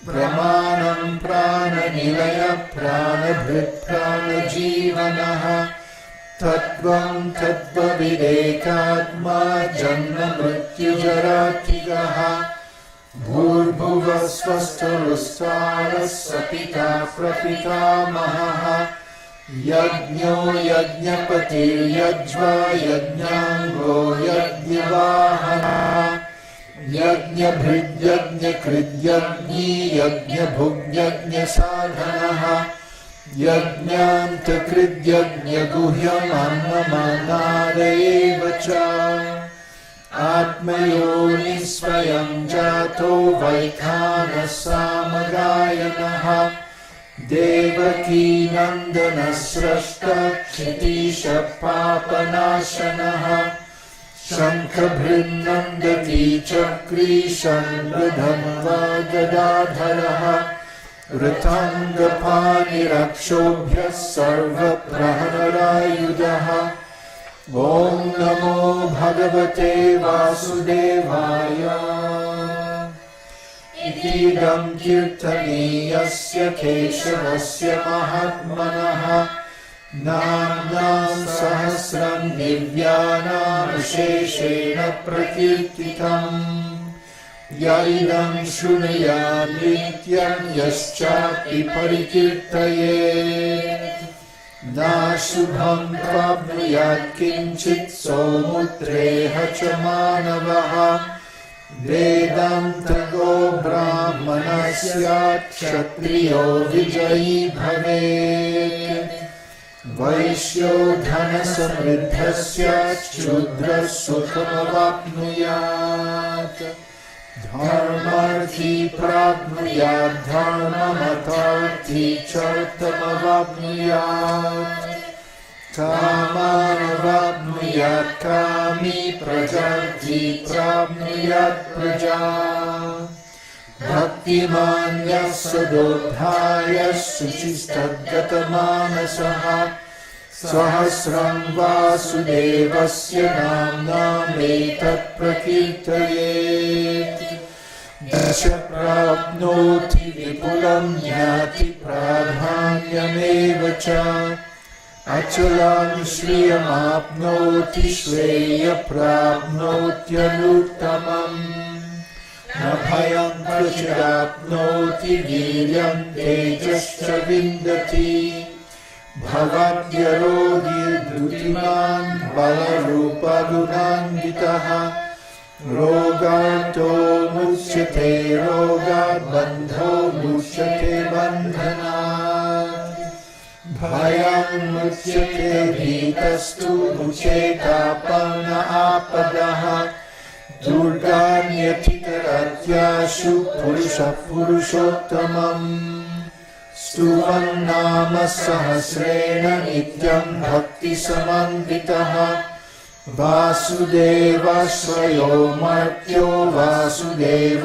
प्रमाणं प्राणनिलय प्राणभृत् प्राणजीवनः तत्त्वं तत्त्वविदेकात्मा जन्म मृत्युजरातिगः भूर्भुवः स्वस्तुरुस्तारः सपिता प्रपितामहः यज्ञो यज्ञपतिर्यज्वा यज्ञाङ्गो यज्ञवाहनः यज्ञभृद्यज्ञकृद्यज्ञी यज्ञभुग्यज्ञसाधनः यज्ञान्तकृद्यज्ञगुह्यमन्नमन्नादयेव च आत्मयोनि स्वयं जातो वैखानः सामगायनः देवकी नन्दनः स्रष्टः क्षितीशः पापनाशनः शङ्खभृन्नन्दती चक्री शङ्खधन्वा गदाधरः ऋताङ्गपाणिरक्षोभ्यः सर्वप्रहरायुधः ॐ नमो भगवते वासुदेवाय इतीदं कीर्तनीयस्य केशवस्य महात्मनः नाम्नां सहस्रं दिव्यानां विशेषेण प्रकीर्तितम् य इदं शृणुयात् नित्यं यश्चापि परिकीर्तयेत् नाशुभं प्राप्नुयात् किञ्चित् सौमुत्रेह च मानवः वेदान्तको ब्राह्मणः स्यात् क्षत्रियो विजयी भवेत् वैश्यो धनसमृद्धः स्यात् शूद्रः सुखमवाप्नुयात् धर्मार्थी प्राप्नुयात् धर्ममतार्थी चार्थमवाप्नुयात् कामानवाप्नुयात् कामी प्रजार्थी प्राप्नुयात् प्रजा भक्तिमान् यः सदोद्धायः शुचिस्तद्गतमानसः सहस्रं वासुदेवस्य नाम्नामेतत् प्रकीर्तयेत् दश प्राप्नोति विपुलं ज्ञाति प्राधान्यमेव च अचलां श्रियमाप्नोति श्रेय प्राप्नोत्यनुत्तमम् न भयं क्वचिदाप्नोति वीर्यं तेजश्च विन्दति भवद्यरोगिर्धृतिमान् बलरूपगुणान्वितः रोगान्तो मुच्यते रोगात् बन्धो मुच्यते बन्धनात् भयं मुच्यते भीतस्तु मुचेतापन्न आपदः दुर्गान्यतितरत्याशु पुरुषः पुरुषोत्तमम् स्तुवन्नाम सहस्रेण नित्यं भक्तिसमन्वितः वासुदेवाश्रयो मर्त्यो वासुदेवपरायणः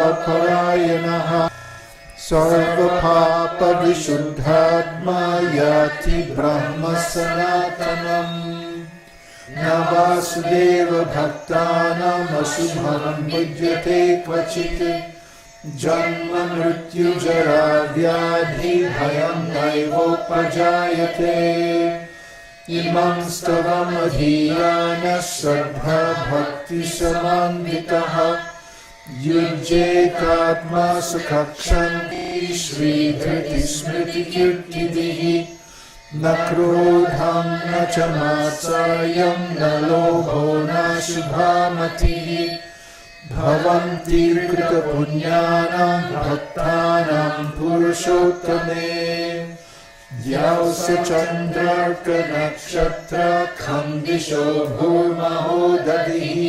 सर्वपापविशुद्धात्मा याति ब्रह्म सनातनम् न वासुदेवभक्तानाम् अशुभं विद्यते क्वचित् जन्म मृत्युजरा व्याधि भयं नैवोपजायते इमं स्तवमधीयानः श्रद्धा भक्तिसमन्वितः युज्येतात्मा सुखक्षन्ति श्रीधृतिस्मृतिकीर्तिभिः न क्रोधं न च मात्सर्यं न लोभो न शुभामतिः भवन्ति कृतपुण्यानां भक्तानां पुरुषोत्तमे द्यौः चन्द्रार्कनक्षत्रखं दिशो भूमहो दधिः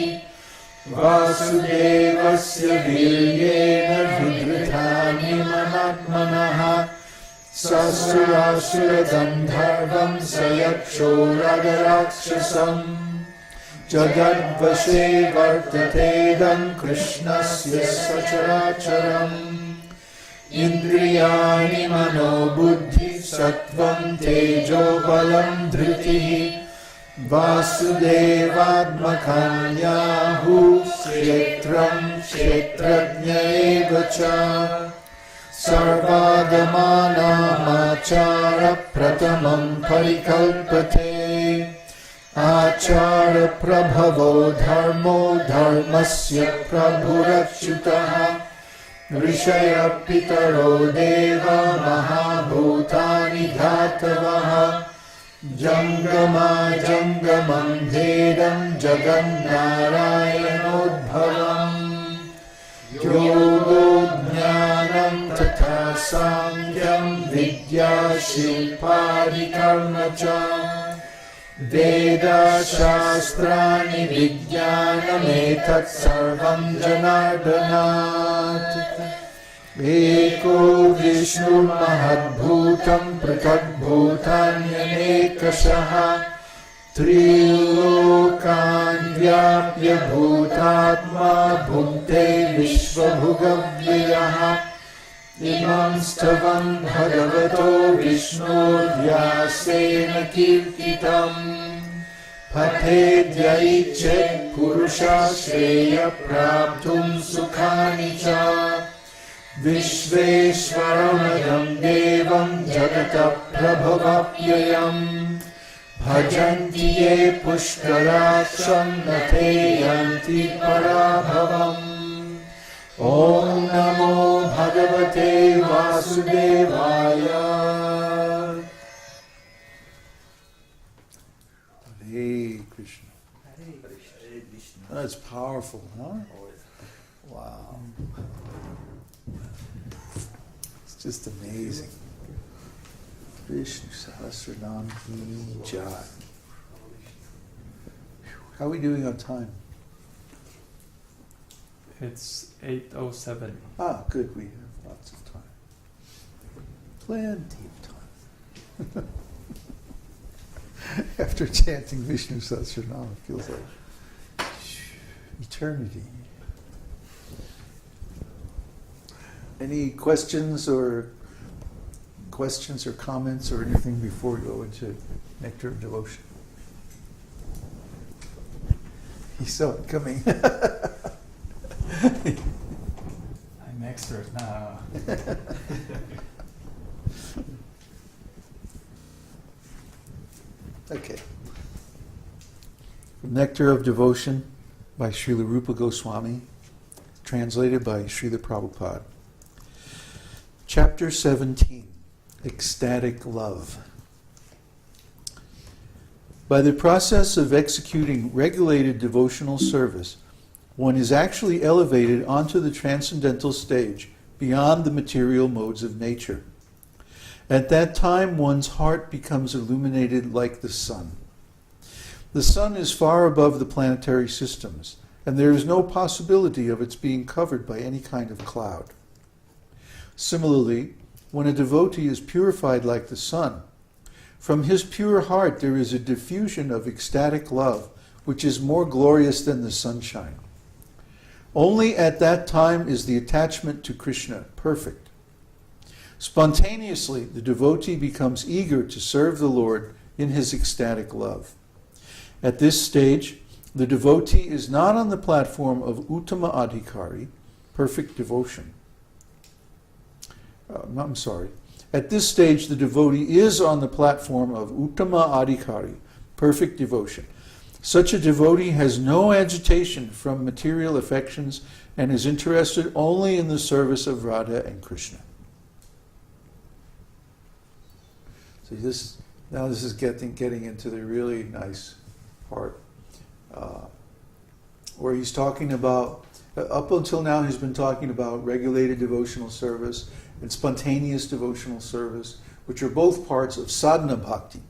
वासुदेवस्य वीर्येण विधृतानि मनात्मनः ससुरासुरगन्धर्वं स यक्षो रगराक्षसम् जगद्वशे वर्ततेदं कृष्णस्य सचराचरम् इन्द्रियाणि मनोबुद्धिः सत्त्वं तेजो बलं धृतिः वासुदेवात्मकान्याहुः क्षेत्रं क्षेत्रज्ञ एव च sarvagamanamachara pratamam parikalpate achara prabhavo dharmo dharmasya prabhurachyutaha rishaya pitaro deva mahabhutani dhatavaha jangama jangamam bhedam jagannarayanodbhavam yogo jnanam tatha sankhyan vidya shilpadikarmacha veda shastrani vijnanametat sarvam janardanat eko vishnu mahadbhutam pratadbhutanyanekashaha trilokan vyapya bhutatma bhukte vishvabhugavyyaha imam stavam bhagavato vishnu vyasena kirtitam pathedyaichet purusha shreya praptum sukhani cha vishveshvaramadam devam jagata prabhavapyayam bhajanti ye pushkarasham nateyanti parabhavam Om Namo Bhagavate Vasudevaya. Hare Krishna. That's powerful, huh? Wow. It's just amazing. Vishnu Sahasranam Ki Jai. How are we doing on time? It's 8:07. Ah, good. We have lots of time. Plenty of time. After chanting Vishnu Sahasranam, it feels like eternity. Any questions or comments or anything before we go into Nectar of Devotion? He saw it coming. I'm expert now. Okay. Nectar of Devotion by Śrīla Rupa Goswami, translated by Śrīla Prabhupāda. Chapter 17, Ecstatic Love. By the process of executing regulated devotional service, one is actually elevated onto the transcendental stage beyond the material modes of nature. At that time, one's heart becomes illuminated like the sun. The sun is far above the planetary systems, and there is no possibility of its being covered by any kind of cloud. Similarly, when a devotee is purified like the sun, from his pure heart there is a diffusion of ecstatic love, which is more glorious than the sunshine. Only at that time is the attachment to Krishna perfect. Spontaneously, the devotee becomes eager to serve the Lord in his ecstatic love. At this stage, the devotee is not on the platform of Uttama Adhikari, perfect devotion. At this stage, the devotee is on the platform of Uttama Adhikari, perfect devotion. Such a devotee has no agitation from material affections and is interested only in the service of Radha and Krishna. So this is getting into the really nice part, where he's talking about, up until now he's been talking about regulated devotional service and spontaneous devotional service, which are both parts of sadhana bhakti.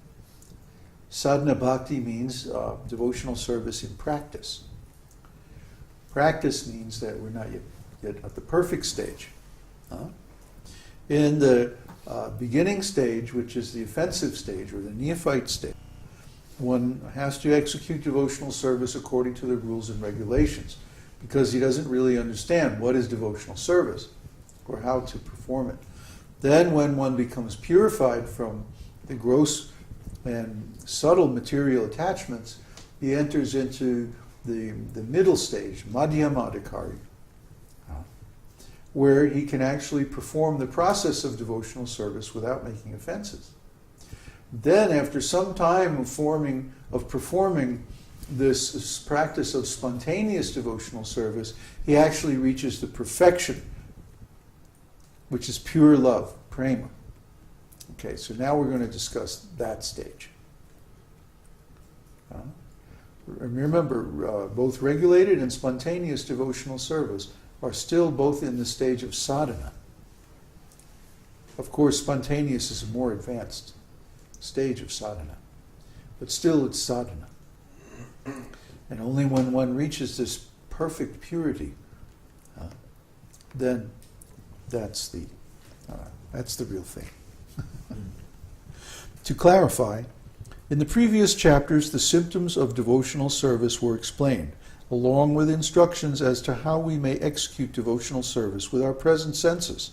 Sadhana bhakti means devotional service in practice. Practice means that we're not yet at the perfect stage. In the beginning stage, which is the offensive stage or the neophyte stage, one has to execute devotional service according to the rules and regulations, because he doesn't really understand what is devotional service or how to perform it. Then when one becomes purified from the gross and subtle material attachments, he enters into the middle stage, madhyamadikari, where he can actually perform the process of devotional service without making offenses. Then, after some time of performing this practice of spontaneous devotional service, he actually reaches the perfection, which is pure love, prema. Okay, so now we're going to discuss that stage. Remember, both regulated and spontaneous devotional service are still both in the stage of sadhana. Of course, spontaneous is a more advanced stage of sadhana, but still it's sadhana. And only when one reaches this perfect purity, then that's the real thing. To clarify, in the previous chapters, the symptoms of devotional service were explained, along with instructions as to how we may execute devotional service with our present senses.